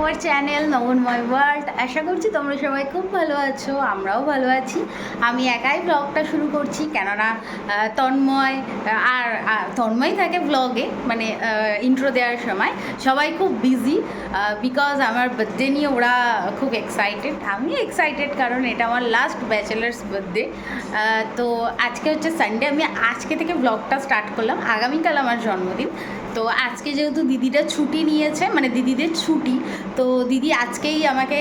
Hour channel Nabanmoy World. আশা করছি তোমরা সবাই খুব ভালো আছো, আমরাও ভালো আছি। আমি একাই ব্লগটা শুরু করছি, কেননা তন্ময় আর তন্ময় থাকে ব্লগে, মানে ইন্ট্রো দেওয়ার সময়। সবাই খুব বিজি বিকজ আমার বার্থডে নিয়ে ওরা খুব এক্সাইটেড, আমি এক্সাইটেড কারণ এটা আমার লাস্ট ব্যাচেলার্স বার্থডে। তো আজকে হচ্ছে সানডে, আমি আজকে থেকে ব্লগটা স্টার্ট করলাম। আগামীকাল আমার জন্মদিন, তো আজকে যেহেতু দিদিটা ছুটি নিয়েছে, মানে দিদিদের ছুটি, তো দিদি আজকেই আমাকে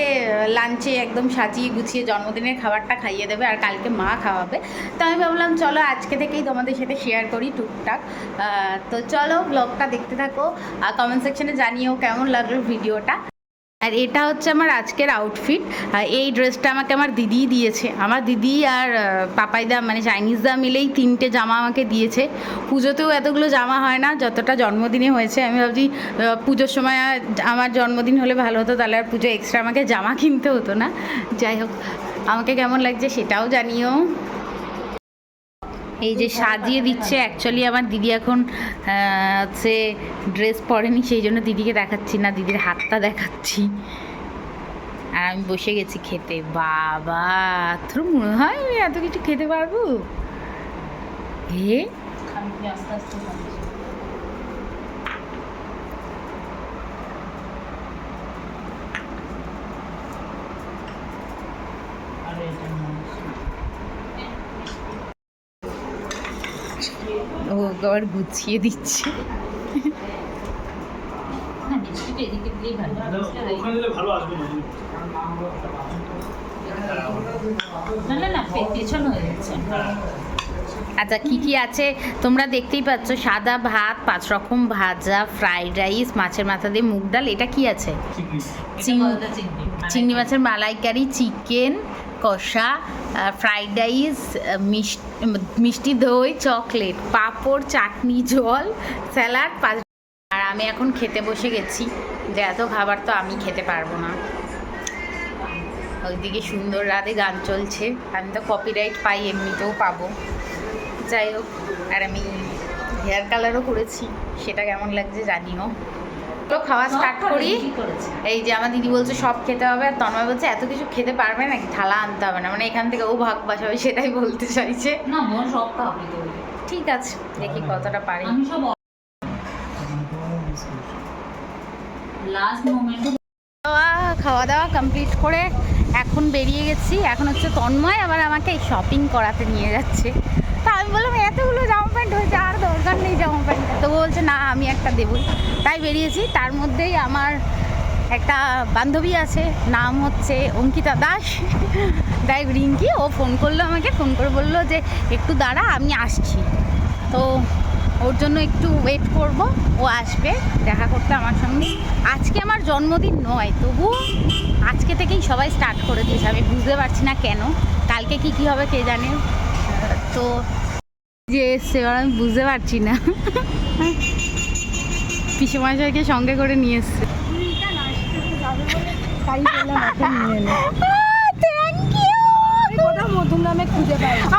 লাঞ্চে একদম সাজিয়ে গুছিয়ে জন্মদিনের খাবারটা খাইয়ে দেবে, আর কালকে মা খাওয়াবে। তো আমি ভাবলাম চলো আজকে থেকেই তোমাদের সাথে শেয়ার করি টুকটাক। তো চলো ব্লগটা দেখতে থাকো, কমেন্ট সেকশনে জানিও কেমন লাগলো ভিডিওটা। আর এটা হচ্ছে আমার আজকের আউটফিট। এই ড্রেসটা আমাকে আমার দিদিই দিয়েছে। আমার দিদি আর পাপাইদা মানে চাইনিজদা মিলেই 3টে জামা আমাকে দিয়েছে। পুজোতেও এতগুলো জামা হয় না যতটা জন্মদিনে হয়েছে। আমি ভাবছি পুজোর সময় আমার জন্মদিন হলে ভালো হতো, তাহলে আর পুজো এক্সট্রা আমাকে জামা কিনতে হতো না। যাই হোক, আমাকে কেমন লাগছে সেটাও জানিও। এই যে সাজিয়ে দিচ্ছে, অ্যাকচুয়ালি আমার দিদি এখন হচ্ছে ড্রেস পরেনি, সেই জন্য দিদিকে দেখাচ্ছি না, দিদির হাতটা দেখাচ্ছি। আর আমি বসে গেছি খেতে। বাবা, তোর মনে হয় আমি এত কিছু খেতে পারবো? হে আস্তে আস্তে ও আবার গুছিয়ে দিচ্ছে। আচ্ছা, কি কি আছে তোমরা দেখতেই পাচ্ছ। সাদা ভাত, 5 রকম ভাজা, ফ্রাইড রাইস, মাছের মাথা দিয়ে মুগ ডাল। এটা কি আছে? চিংড়ি মাছের মালাইকারি, চিকেন কষা, ফ্রাইড রাইস, মিষ্টি দই, চকলেট, পাঁপড়, চাটনি, জল, স্যালাড। আর আমি এখন খেতে বসে গেছি, যে এত খাবার তো আমি খেতে পারবো না। ওইদিকে সুন্দর রাধে গান চলছে, আমি তো কপিরাইট পাই, এমনিতেও পাবো। যাই হোক, আর আমি হেয়ার কালারও করেছি, সেটা কেমন লাগছে জানিও। তো খাওয়া স্টার্ট করি। এই যে আমার দিদি বলছে সব খেতে হবে, আর তন্ময় বলছে এত কিছু খেতে পারবে নাকি, থালা আনতে হবে না, মানে এখান থেকে ও ভাগ বাসাবে সেটাই বলতে চাইছে। না সব খাবি তো, ঠিক আছে, দেখি কতটা পারি। খাওয়া দাওয়া কমপ্লিট করে এখন বেরিয়ে গেছি। এখন হচ্ছে তন্ময় আবার আমাকে শপিং করাতে নিয়ে যাচ্ছে। তা আমি বললাম এতগুলো জামা প্যান্ট হয়েছে, আর দরকার নেই জামা প্যান্ট। তো বলছে না আমি একটা দেবই, তাই বেরিয়েছি। তার মধ্যেই আমার একটা বান্ধবী আছে, নাম হচ্ছে অঙ্কিতা দাস, তাই রিঙ্কি, ও ফোন করলো আমাকে, ফোন করে বললো যে একটু দাঁড়া আমি আসছি। তো ওর জন্য একটু ওয়েট করব, ও আসবে দেখা করতে আমার সঙ্গে। আজকে আমার জন্মদিন নয়, তবু আজকে থেকেই সবাই স্টার্ট করে দিয়েছে, আমি বুঝতে পারছি না কেন। কালকে কি হবে কে জানে। তো যে এসছে এবার আমি বুঝতে পারছি না। পিসেমশাইকে সঙ্গে করে নিয়ে এসছে।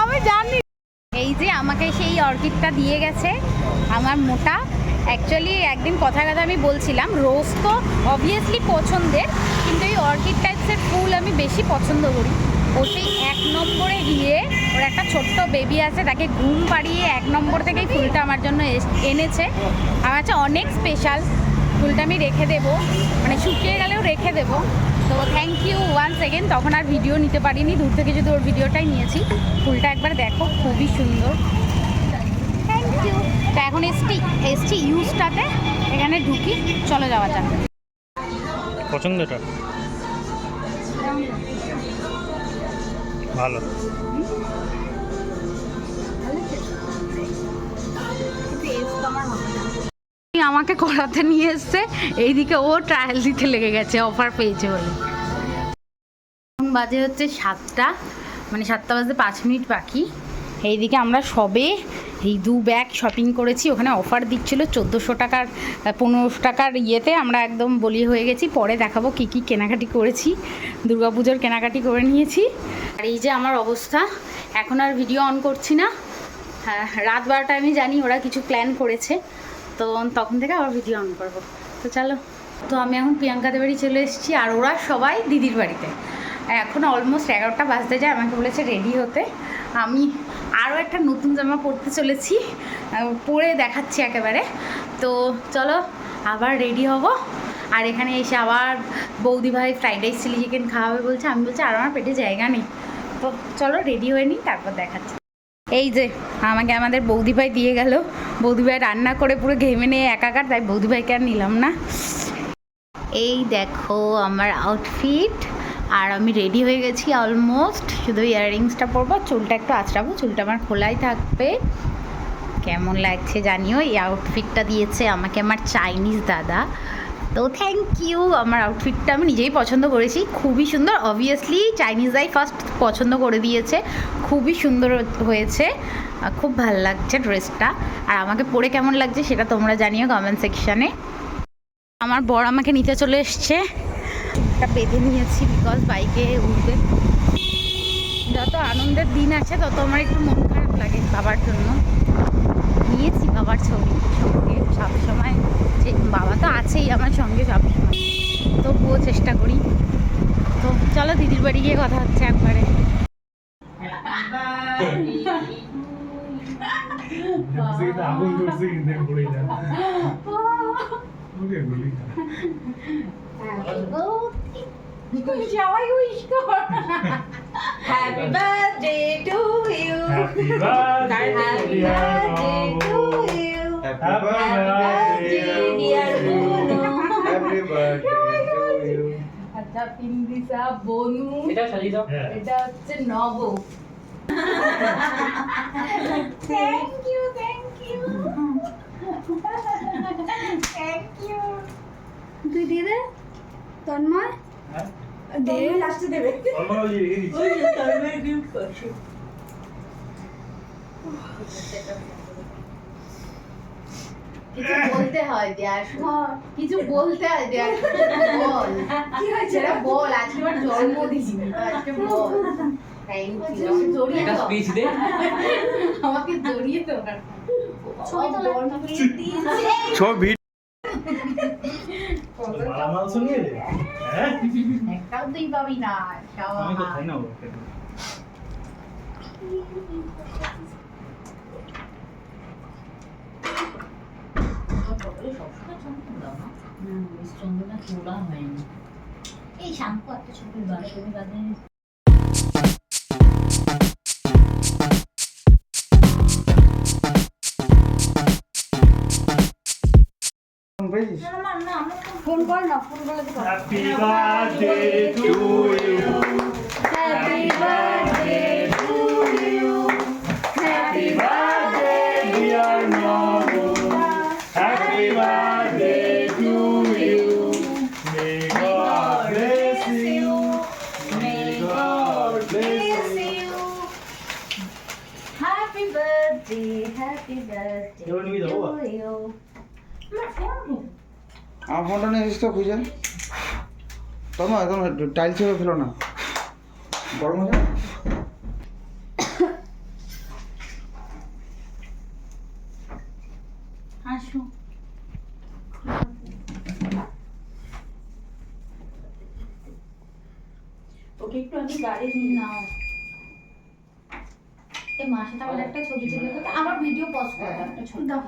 আমি জানি। এই যে আমাকে সেই অর্কিডটা দিয়ে গেছে আমার মোটা। অ্যাকচুয়ালি একদিন কথা আমি বলছিলাম, রোজ তো অবভিয়াসলি পছন্দের, কিন্তু এই অর্কিড টাইপসের ফুল আমি বেশি পছন্দ করি। ও সেই 1 নম্বরে গিয়ে, ওর একটা ছোট্ট বেবি আছে, তাকে ঘুম পাড়িয়ে 1 নম্বর থেকেই ফুলটা আমার জন্য এনেছে। আমার কাছে অনেক স্পেশাল ফুলটা, আমি রেখে দেবো, মানে শুকিয়ে গেলেও রেখে দেবো। তো থ্যাংক ইউ ওয়ান্স এগেন। তখন আর ভিডিও নিতে পারিনি, দূর থেকে যদি ওর ভিডিওটাই নিয়েছি। ফুলটা একবার দেখো, খুবই সুন্দর। Thank you. তো এখন এসছি ইউজটাতে, এখানে ঢুকি, চলে যাওয়া যাক। পছন্দটা ভালো। আমাকে করাতে নিয়ে এসছে, এইদিকে ও ট্রায়াল দিতে লেগে গেছে, অফার পেয়েছে বলে। এখন বাজে হচ্ছে 7টা, মানে 7টা বাজতে 5 মিনিট বাকি। এইদিকে আমরা সবে এই 2 ব্যাগ শপিং করেছি, ওখানে অফার দিচ্ছিলো 1400 টাকার 1500 টাকার ইয়েতে। আমরা একদম বলি হয়ে গেছি। পরে দেখাবো কি কি কেনাকাটি করেছি, দুর্গাপুজোর কেনাকাটি করে নিয়েছি। আর এই যে আমার অবস্থা, এখন আর ভিডিও অন করছি না। হ্যাঁ, রাত 12টায় আমি জানি ওরা কিছু প্ল্যান করেছে, তো তখন থেকে আবার ভিডিও অন করবো। তো চলো। তো আমি এখন প্রিয়াঙ্কাদের বাড়ি চলে এসেছি, আর ওরা সবাই দিদির বাড়িতে। এখন অলমোস্ট 11টা বাজতে যায়, আমাকে বলেছে রেডি হতে। আমি আরও একটা নতুন জামা পরতে চলেছি, পরে দেখাচ্ছি একেবারে। তো চলো আবার রেডি হব। আর এখানে এসে আবার বৌদি ভাই ফ্রাইড রাইস চিলি চিকেন খাওয়াবে বলছে। আমি বলছি আর আমার পেটে জায়গা নেই। তো চলো রেডি হয়ে নিই, তারপর দেখাচ্ছি। এই যে আমাকে আমাদের বৌদি ভাই দিয়ে গেল। বৌদি ভাই রান্না করে পুরো ঘেমে নিয়ে একাকার, তাই বৌদি ভাইকে আর নিলাম না। এই দেখো আমার আউটফিট, আর আমি রেডি হয়ে গেছি অলমোস্ট। শুধু ইয়াররিংসটা পরবো, চুলটা একটু আঁচড়াবো, চুলটা আমার খোলাই থাকবে। কেমন লাগছে জানিও। এই আউটফিটটা দিয়েছে আমাকে আমার চাইনিজ দাদা, তো থ্যাংক ইউ। আমার আউটফিটটা আমি নিজেই পছন্দ করেছি, খুবই সুন্দর। অবভিয়াসলি চাইনিজরাই ফার্স্ট পছন্দ করে দিয়েছে, খুবই সুন্দর হয়েছে, খুব ভালো লাগছে ড্রেসটা। আর আমাকে পরে কেমন লাগছে সেটা তোমরা জানিও কমেন্ট সেকশানে। আমার বর আমাকে নিতে চলে এসছে, এটা বেঁধে নিয়েছি বিকজ বাইকে উঠবে। যত আনন্দের দিন আছে তত আমার একটু মন খারাপ লাগে বাবার জন্য। নিয়েছি বাবার ছবি সঙ্গে সবসময়, যে বাবা তো আছেই আমার সঙ্গে সবসময়, তবুও চেষ্টা করি। তো চলো দিদির বাড়ি গিয়ে কথা হচ্ছে একবারে। সবাই উইশ কর। Happy birthday to you, happy birthday to you, happy birthday dear Bonu, happy birthday to you. আচ্ছা পিন্দিসা বনু, এটা সাজিয়ে দাও। এটা হচ্ছে নব। Thank you thank you thank you. তুই দিয়ে দে তন্ময়, দে লাস্টে দেবে। কিছু বলতে হয় দেয়ার সময়, কিছু বলতে হয় দেয়ার বল। কি হয়েছে বল, আজকে আমার জন্মদিন, আজকে বল। Thank you. জড়িয়ে দাও, স্পিচ দে আমাকে, জড়িয়ে দাও। ছবি একটাও তুই পাবি না, আমি তো খাই না। এই শ্যাম্পু একটা ছবি বাদে বাদে। ফোন কর না, ফোন করলে তো happy birthday to you, happy birthday to you, happy birthday dear Nabu, happy birthday to you, may God bless you, may God bless you. Happy birthday, happy birthday এবার নিবি তো বাবা? To you. আমার ফোনটা নিয়ে এসেছিস তো খুঁজে, তোমার একদম টাইল ছেড়ে ফেলো না, গরম হয়ে যাবে। আসো ওকে একটু আমি গাড়ি নিয়ে নাও। এই মাসে তাহলে একটা ছবি তুলে দেবে, আমার ভিডিও পজ করে দাও, একটা ছবি দাও।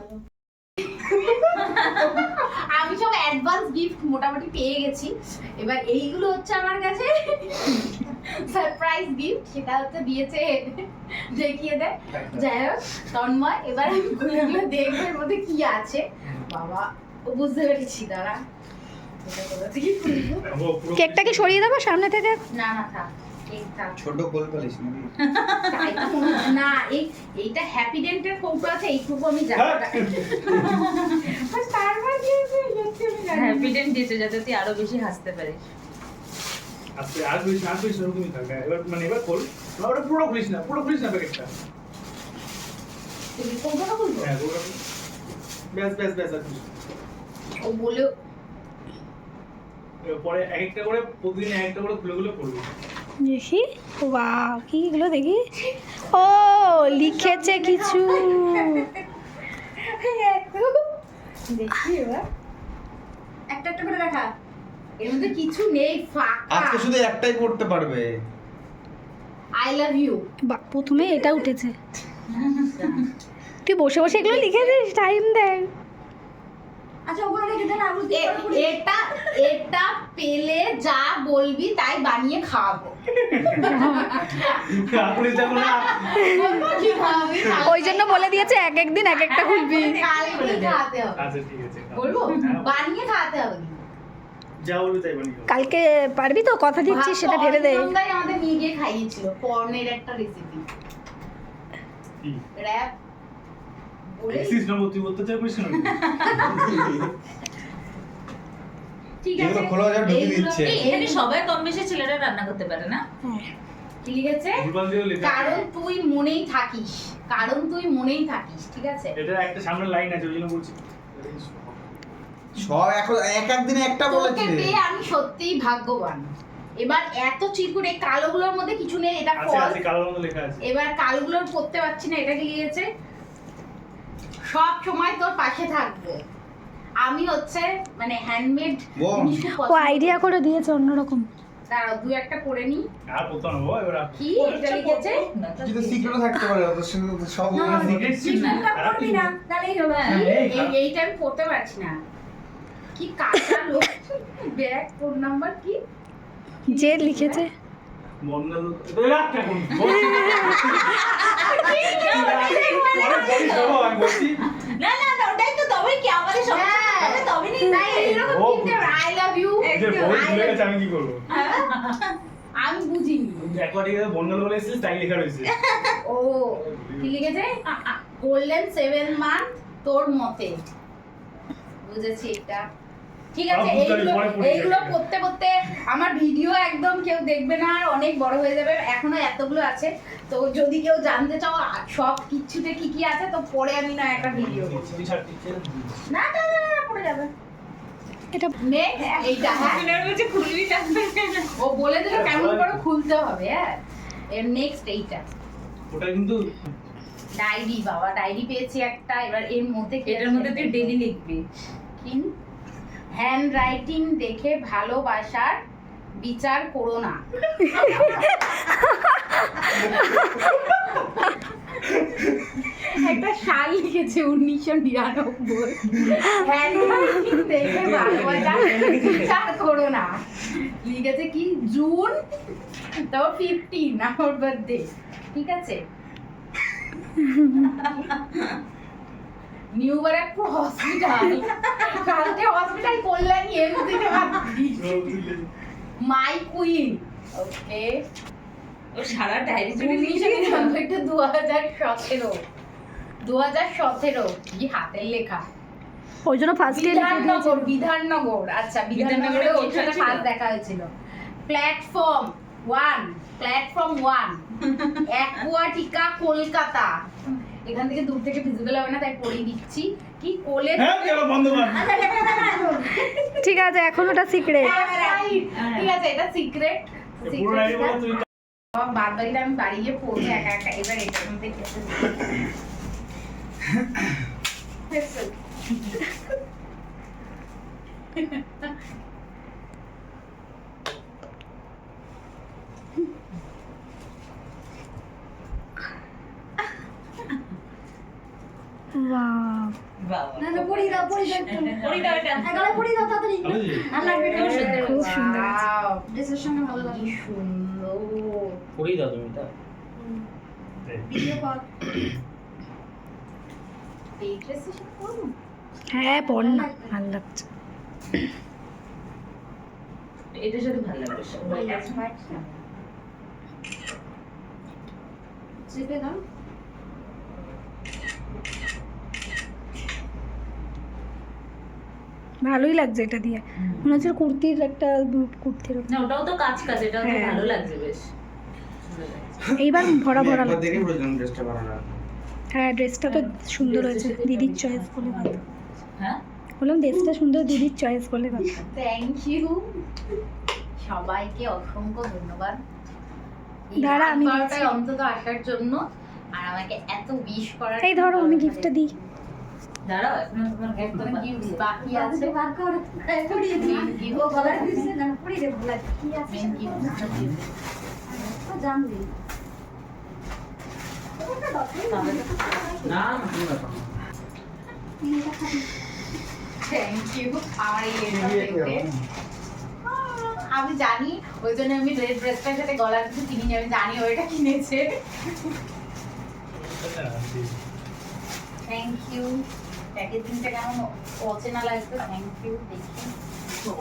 আমি সব অ্যাডভান্স গিফট মোটামুটি পেয়ে গেছি, এবার এইগুলো হচ্ছে আমার কাছে সারপ্রাইজ গিফট। সেটা হচ্ছে দিয়েছে, দেখিয়ে দে যাই হোক তন্ময়। এবার আমি খুলে দেখবো এর মধ্যে কি আছে। বাবা ও বুঝতে পেরেছি, দাঁড়া কেকটাকে সরিয়ে দেবো সামনে থেকে? না না থাক, এই থাক। ছোট গোল পালিস নাকি? তাই তো মনে হচ্ছে। না এইটা হ্যাপি ডেন্টের কৌটো আছে, এইটুকু আমি জানি না। তারপর কি হয়েছে সত্যি আমি জানি না। হ্যাপি ডেন্ট দিয়েছে যাতে তুই আরো বেশি হাসতে পারিস। আজকে আর তুই সেরকমই থাকবে। এবার মানে এবার খোল, না ওটা পুরো খুলিস না, পুরো খুলিস না প্যাকেটটা। তুমি কৌটোটা খুলবো? হ্যাঁ ওটা ব্যাস ব্যাস ব্যাস। আর কিছু ও বলে পরে এক একটা করে প্রতিদিন এক একটা করে খুলে খুলে পড়বি। দেখি, ওয়াও কি এগুলো দেখি। ও লিখেছে কিছু। দেখি এবার একটা একটা করে দেখা, এর মধ্যে কিছু নেই, ফাঁকা। আজকে শুধু একটাই পড়তে পারবে। I love you. বা প্রথমে এটা উঠেছে। তুই বসে বসে এগুলো লিখেছিস, টাইম দেখ। আচ্ছা ওগুলো রেখে দে না, এটা এটা পেলে যা বলবি তাই বানিয়ে খাওয়াবো। আপনি যখন না বলবো কি খাওয়াবি? ওই জন্য বলে দিয়েছে এক এক দিন এক একটা খুলবি। কালকেই খাওয়াতে হবে। আচ্ছা ঠিক আছে বলবো হ্যাঁ, বানিয়ে খাওয়াতে হবে। যা বলবি তাই বানিয়ে খাও। কালকে পারবি তো, কথা দিচ্ছিস, সেটা ভেবে দে। অরিন্দমদাই আমাদের নিয়ে গিয়ে খাইয়েছিল পর্নের একটা রেসিপি, কি র‍্যাপ বলে। এক্সিস নম্বর তুই অত্যাচার করিস না? ঠিক এগুলো আছে, খোলা যায়, ঢুকিয়ে এইগুলো- দিচ্ছে। এখানে সবাই কম বেশি ছেলেরা রান্না করতে পারে না? ঠিক আছে, ভুলভাল দিয়েও লেখা আছে। কারণ তুই মনেই থাকিস, কারণ তুই মনেই থাকিস, ঠিক আছে। এটা একটা সামনের লাইন আছে ওই জন্য বলছি। সব এখন এক এক দিনে একটা তোকে বলেছে। পেয়ে আমি সত্যিই ভাগ্যবান। এবার এত চিরকুট, এই কালোগুলোর মধ্যে কিছু নেই, এটা আছে ফল। আছে কালো মতো লেখা আছে। এবার কালোগুলোর পড়তে পারছি না, এটা কি লিখেছে? সব সময় তোর পাশে থাকবো। আমি হচ্ছে মানে হ্যান্ডমেড বোন। ও আইডিয়া করে দিয়েছে অন্যরকম। দাঁড়াও, দু একটা করে নি। আর প্রথম হবো এবার কি এটা লিখেছে? কিন্তু সিক্রেটও থাকতে পারে, অত সব সিক্রেট ছিল না। করবি না, তাহলেই হবে। এইটা আমি পড়তে পারছি না। কি কাঁচা লোক, ব্যাগ, ফোন নাম্বার কি? যে লিখেছে মন্ডল তো রাখটা কোন পরে বলিস বাবা, আমি বলছি না না না, ওটাই তো, তবে কি আমাদের সব হ্যাঁ। তবে নেই। তাই এইরকম ও, কিনতে হবে, I love you। যে বই ভুলে গেছে আমি কি করবো? আমি বুঝিনি। একবার ঠিক আছে বন্ডল বলে এসেছিস তাই লেখা রয়েছে। ও কি লিখেছে? গোল্ডেন 7 মান্থ তোর মতে। বুঝেছি এটা। ঠিক আছে, সব বুঝতে হবে, এইগুলো পরে পড়ে এইগুলো যাবে। করতে করতে আমার ভিডিও একদম কেউ দেখবে না, আর অনেক বড় হয়ে যাবে। এখনো এতগুলো আছে, তো যদি কেউ জানতে চাও সব কিছুতে কি কি আছে, তো পরে আমি না একটা ভিডিও করব। না না না না, পড়ে যাবে। এটা। নেক্সট এইটা, হ্যাঁ বিনার বলছে খুলবি না। ও বলে দিল কেমন করে খুলতে হবে। হ্যাঁ, এর নেক্সট এইটা ওটা কিন্তু ডায়েরি। বাবা ডায়েরি পেয়েছি একটা। এবার এর মধ্যে কি এটার আছে? মধ্যে তুই ডেইলি লিখবি। হ্যান্ড রাইটিং দেখে ভালোবাসার বিচার করো না। একটা সাল লিখেছে 1999। হ্যান্ড রাইটিং দেখে ভালোবাসার বিচার করো না লিখেছে কি জুন, তো 15 আমার বার্থডে। ঠিক আছে, নিউ ব্যারাকপুর হসপিটাল। কালকে হসপিটাল কল্যাণী এমনিতে my queen. Okay, O Sara diary জুড়ে লিখে 2017 কি হাতের লেখা। ওই জন্য ফার্স্টে বিধাননগর। আচ্ছা, বিধাননগরে বিধাননগরে ওর কি সাথে হয়েছিল? ফার্স্ট দেখা হয়েছিল। Platform 1 Aquatica Kolkata. এখান থেকে দূর থেকে ভিজিবল হবে না, তাই পড়িয়ে দিচ্ছি। কি কোলে হ্যাঁ চলো বন্ধ কর। ঠিক আছে, এখন ওটা সিক্রেট। ঠিক আছে, এটা সিক্রেট। পুরো ডায়েরি বলো তুই। বাদ বাকিটা আমি বাড়ি গিয়ে পড়বো একা একা। এবার এটার মধ্যে কেটে ওয়াও, বাবা না না পড়ি দাও একটু। পড়ি দাও এটা। এগালে পড়ি দাও তাড়াতাড়ি। ভালো যে? আর লাগবে না। খুব সুন্দর। খুব সুন্দর আছে। Wow, ড্রেসের সঙ্গে ভালো লাগে। কি সুন্দর। পড়েই দাও তুমি তা ভিডিও কল। এই ড্রেসের সাথে পরবো? হ্যাঁ পড় না, ভালো লাগছে। এটার সাথে ভালো লাগবে সব। চেপে দাও। ভালোই লাগছে এটা দিয়ে। মনে হচ্ছে কুর্তির একটা কুর্তির না ওটাও তো কাজ কাজ, এটাও তো হ্যাঁ। ভালো লাগছে বেশ। ভালো লাগছে। এইবার ভরা ভরা একবার লাগছে। দেখে বলছিলাম ড্রেসটা ভালো না। হ্যাঁ ড্রেসটা তো সুন্দর হয়েছে, দিদির চয়েস বলে কথা। হ্যাঁ বললাম ড্রেসটা সুন্দর, দিদির চয়েস বলে কথা। থ্যাংক ইউ সবাইকে, অসংখ্য ধন্যবাদ এই দাঁড়া, রাত আমি 12টায় দিচ্ছি। অন্তত আসার জন্য, আর আমাকে এত উইশ করার এই ধরো, জন্য। আমি গিফটটা দিই। দাঁড়াও এখন তোমার একদম গিফট বাকি আছে আছে বার কর পড়িয়ে দিই ও গলার দিছে না পড়িয়ে দে বলা কি আছে মেন গিফট তো জানবি ওটা দরকার না কোনো ব্যাপার না। থ্যাংক ইউ আমার এই আমি জানি ওই জন্য আমি রেড ড্রেসটার সাথে গলার কিছু কিনিনি আমি জানি ওইটা কিনেছে থ্যাংক ইউ প্যাকেজিংটা কেমন অচেনা লাগছে থ্যাংক ইউ দেখি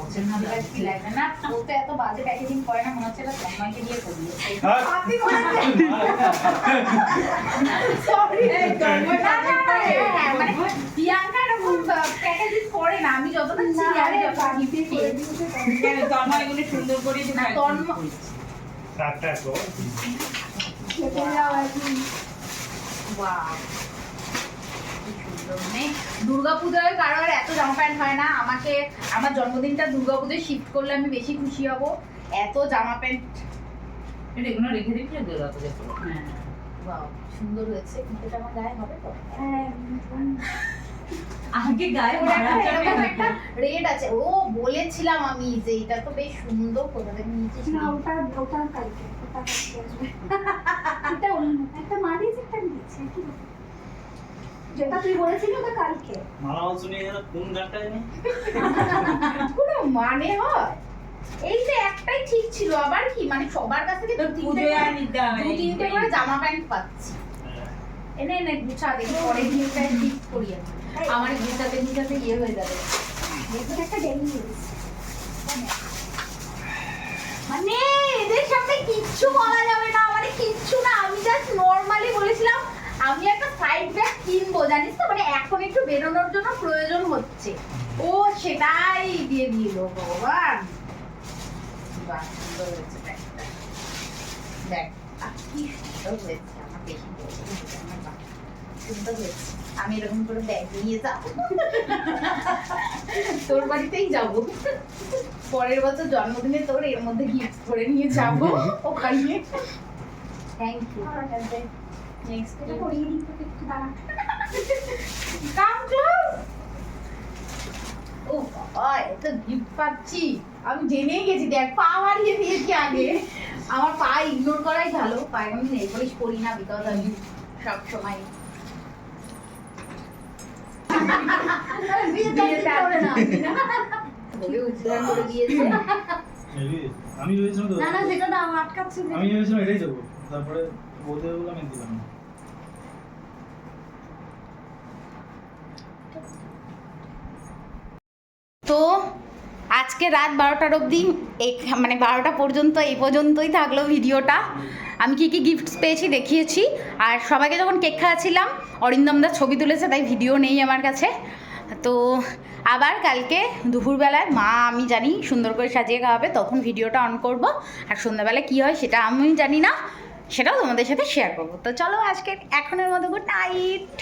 অচেনা লাগছে লাগে না ও তো এত বাজে প্যাকেজিং করে না মনে হচ্ছে এটা তন্ময়কে দিয়ে করিয়েছে আপনি করেছেন সরি মানে প্রিয়াঙ্কা এরকম প্যাকেজিং করে না আমি যতটা চিনি আমি যতটা গিফট করে দিয়েছে কেন তন্ময় এগুলো সুন্দর করে না তন্ময় টাটা তো খেতে যাও এখন ওয়াও মানে দুর্গাপূজায় কারোর এত জামা প্যান্ট হয় না আমাকে আমার জন্মদিনটা দুর্গাপূজায় শিফট করলে আমি বেশি খুশি হব এত জামা প্যান্ট এটা এগুলো রেখে দিবি না দুর্গা পূজা করে হ্যাঁ ওয়াও সুন্দর হয়েছে কিন্তু এটা আমার গায়ে হবে তো আগে গায়ে ওর মারা একটা যাবে এরকম না। একটা রেড আছে ও বলেছিলাম আমি যে এটা তো বেশ সুন্দর কোথা থেকে নিয়েছিস না ওটা কালকে আসবে এটা অন্য একটা মানিস একটা নিচ্ছে কি বলবো? যেটা তুই বলেছিলি ওটা কালকে মালা শুনে যেন কোন গানটা জানি কোনো মানে হয় এই যে একটাই ঠিক ছিল আবার কি মানে সবার কাছ থেকে তোর পুজোয় আর নিতে হবে দু তিনটে করে জামা প্যান্ট পাচ্ছি এনে এনে গুছা দেখি পরে গিয়ে ঠিক করি আমি। আমার গুছাতে গুছাতে ইয়ে হয়ে যাবে এটা একটা ডেলি ইউজ মানে এদের সামনে কিচ্ছু বলা যাবে না মানে কিচ্ছু না আমি জাস্ট নরমালি বলেছিলাম আমি একটা সাইড ব্যাগ কিনবো জানিস তো মানে এখন একটু বেরোনোর জন্য প্রয়োজন হচ্ছে ও সেটাই দিয়ে দিল ভগবান বাহ সুন্দর হয়েছে ব্যাগটা দেখ কি সুন্দর হয়েছে আমার বেশি পছন্দ আমার বাহ সুন্দর হয়েছে আমি এরকম করে ব্যাগ নিয়ে যাবো তোর বাড়িতেই যাবো পরের বছর জন্মদিনে তোর এর মধ্যে গিফট করে নিয়ে যাবো ওখানে থ্যাংক ইউ নেক্সট এটা পরিয়ে দিই তোকে একটু দাঁড়া কাম ক্লোজ ও বাবা এত গিফট পাচ্ছি আমি জেনেই গেছি দেখ পা মারিয়ে দিয়েছি আগে আমার পা ইগনোর করাই ভালো পায়ে আমি নেল পলিশ করি না বিকজ আমি সব সময় বিয়েতে আসবে না বলে উদ্ধার করে দিয়েছে আমি ভেবেছিলাম তো না না সেটা না আটকাচ্ছে আমি ভেবেছিলাম এটাই দেবো তারপরে বলতে বললাম আমি দিলাম না তো আজকে রাত 12টার অবধি মানে 12টা পর্যন্ত এই পর্যন্তই থাকলো ভিডিওটা আমি কি কি গিফটস পেয়েছি দেখিয়েছি আর সবাইকে যখন কেক খাওয়াচ্ছিলাম অরিন্দমদার ছবি তুলেছে তাই ভিডিও নেই আমার কাছে তো আবার কালকে দুপুরবেলায় মা আমি জানি সুন্দর করে সাজিয়ে খাওয়াবে তখন ভিডিওটা অন করব আর সন্ধ্যাবেলা কী হয় সেটা আমি জানি না সেটাও তোমাদের সাথে শেয়ার করবো তো চলো আজকে এখনের মতো গুড নাইট